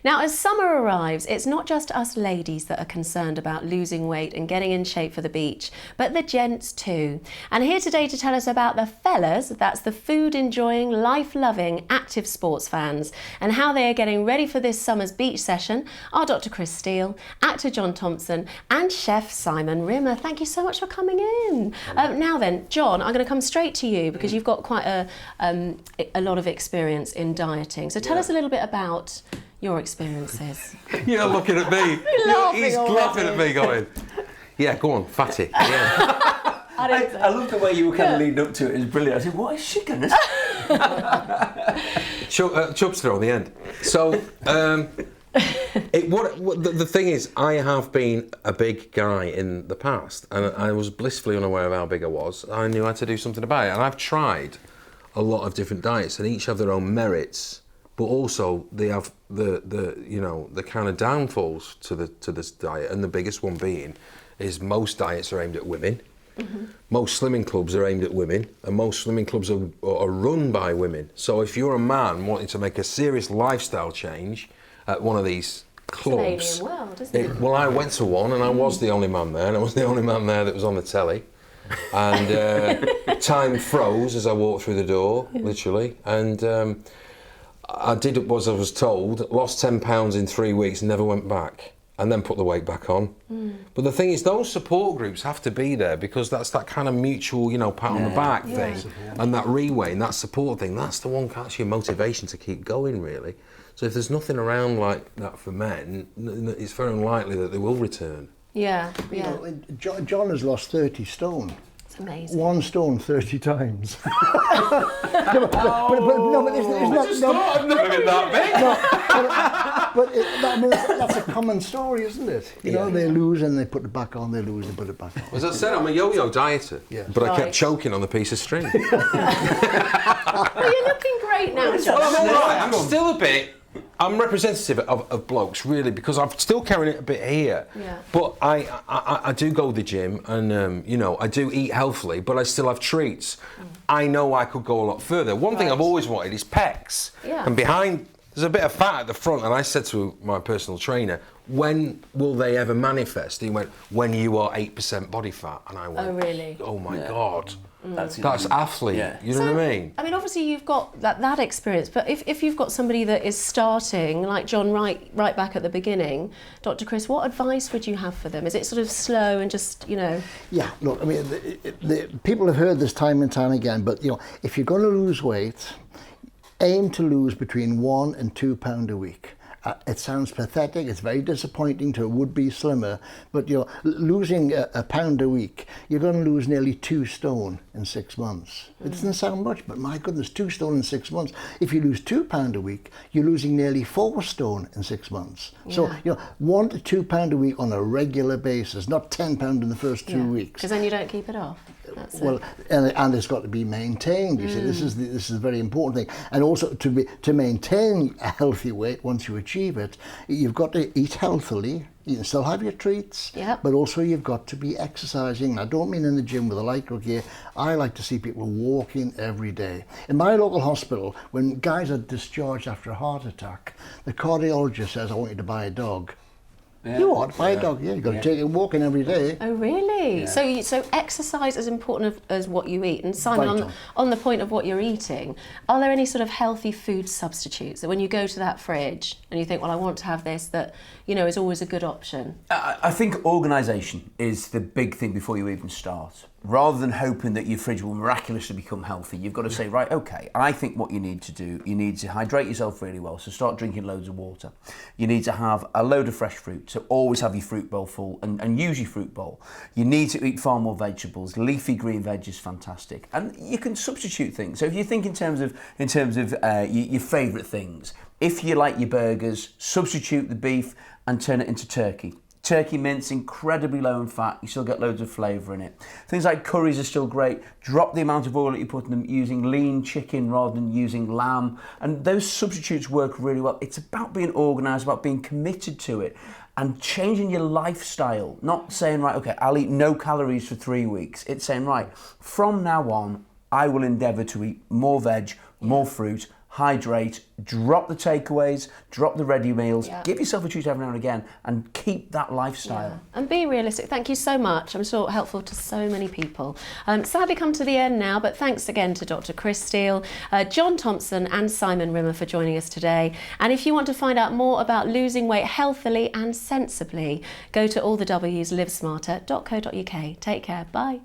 Now, as summer arrives, it's not just us ladies that are concerned about losing weight and getting in shape for the beach, but the gents too. And here today to tell us about the fellas, that's the food-enjoying, life-loving, active sports fans, and how they are getting ready for this summer's beach session, are Dr. Chris Steele, actor John Thompson, and chef Simon Rimmer. Thank you so much for coming in. Now then, John, I'm going to come straight to you because you've got quite a lot of experience in dieting. So tell us a little bit about your experiences. You're looking at me. He's laughing at me going, yeah, go on, fatty. Yeah. I love the way you were kind of leading up to it. It was brilliant. I said, what is she going to say? Chubster on the end. So, the thing is, I have been a big guy in the past, and I was blissfully unaware of how big I was. I knew I had to do something about it, and I've tried a lot of different diets, and each have their own merits, but also they have the kind of downfalls to this diet, and the biggest one being is most diets are aimed at women. Mm-hmm. Most slimming clubs are aimed at women, and most slimming clubs are run by women. So if you're a man wanting to make a serious lifestyle change at one of these clubs, it's an alien world, isn't it? Well, I went to one, and I was the only man there, and I was the only man there that was on the telly. And time froze as I walked through the door, literally. And I did as I was told, lost 10 pounds in 3 weeks, never went back, and then put the weight back on. But the thing is, those support groups have to be there because that's that kind of mutual, pat on the back thing, and that reweigh and that support thing, that's the one that's your motivation to keep going, really. So if there's nothing around like that for men, it's very unlikely that they will return. Yeah. John has lost 30 stone. It's amazing. 1 stone 30 times. I've never been that big. That's a common story, isn't it? You know, they lose and they put it back on, they lose and put it back on. As I said, I'm a yo-yo dieter, but I kept choking on the piece of string. Well, you're looking great now. Well, I'm all right. I'm still a bit... I'm representative of blokes, really, because I'm still carrying it a bit here. Yeah. But I do go to the gym and, I do eat healthily, but I still have treats. I know I could go a lot further. One thing I've always wanted is pecs. Yeah. And behind, there's a bit of fat at the front, and I said to my personal trainer, when will they ever manifest? He went, when you are 8% body fat. And I went, oh, really? Oh, my God. That's athlete, you know what I mean? I mean, obviously you've got that experience, but if you've got somebody that is starting, like John, right back at the beginning, Dr. Chris, what advice would you have for them? Is it sort of slow and just, Yeah, look, I mean, the people have heard this time and time again, but, if you're going to lose weight, aim to lose between 1 and 2 pounds a week. It sounds pathetic, it's very disappointing to a would-be slimmer, but losing a pound a week, you're going to lose nearly 2 stone in 6 months. It doesn't sound much, but my goodness, 2 stone in 6 months. If you lose 2 pound a week, you're losing nearly 4 stone in 6 months. Yeah. So, 1 to 2 pound a week on a regular basis, not 10 pound in the first 2 weeks. Because then you don't keep it off. And it's got to be maintained. You see, this is a very important thing. And also to maintain a healthy weight once you achieve it, you've got to eat healthily. You can still have your treats, but also you've got to be exercising. I don't mean in the gym with a lycra gear. I like to see people walking every day. In my local hospital, when guys are discharged after a heart attack, the cardiologist says, I want you to buy a dog. Yeah. You want buy a dog? Yeah, you've got to take it walking every day. Oh, really? Yeah. So exercise is important as what you eat. And Simon, on the point of what you're eating, are there any sort of healthy food substitutes that when you go to that fridge and you think, well, I want to have this, that is always a good option? I think organisation is the big thing before you even start. Rather than hoping that your fridge will miraculously become healthy, you've got to say, right, okay, I think what you need to do, you need to hydrate yourself really well, so start drinking loads of water. You need to have a load of fresh fruit, so always have your fruit bowl full and use your fruit bowl. You need to eat far more vegetables. Leafy green veg is fantastic. And you can substitute things. So if you think in terms of your favourite things, if you like your burgers, substitute the beef and turn it into turkey. Turkey mince, incredibly low in fat, you still get loads of flavour in it. Things like curries are still great. Drop the amount of oil that you put in them using lean chicken rather than using lamb. And those substitutes work really well. It's about being organised, about being committed to it and changing your lifestyle. Not saying, right, okay, I'll eat no calories for 3 weeks. It's saying, right, from now on, I will endeavour to eat more veg, more fruit, hydrate, drop the takeaways, drop the ready meals, Yeah. give yourself a treat every now and again, and keep that lifestyle. And be realistic. Thank you so much. I'm sure helpful to so many people. Sadly come to the end now, but thanks again to Dr. Chris Steele, John Thompson and Simon Rimmer for joining us today. And if you want to find out more about losing weight healthily and sensibly, go to allthewslivesmarter.co.uk. Take care. Bye.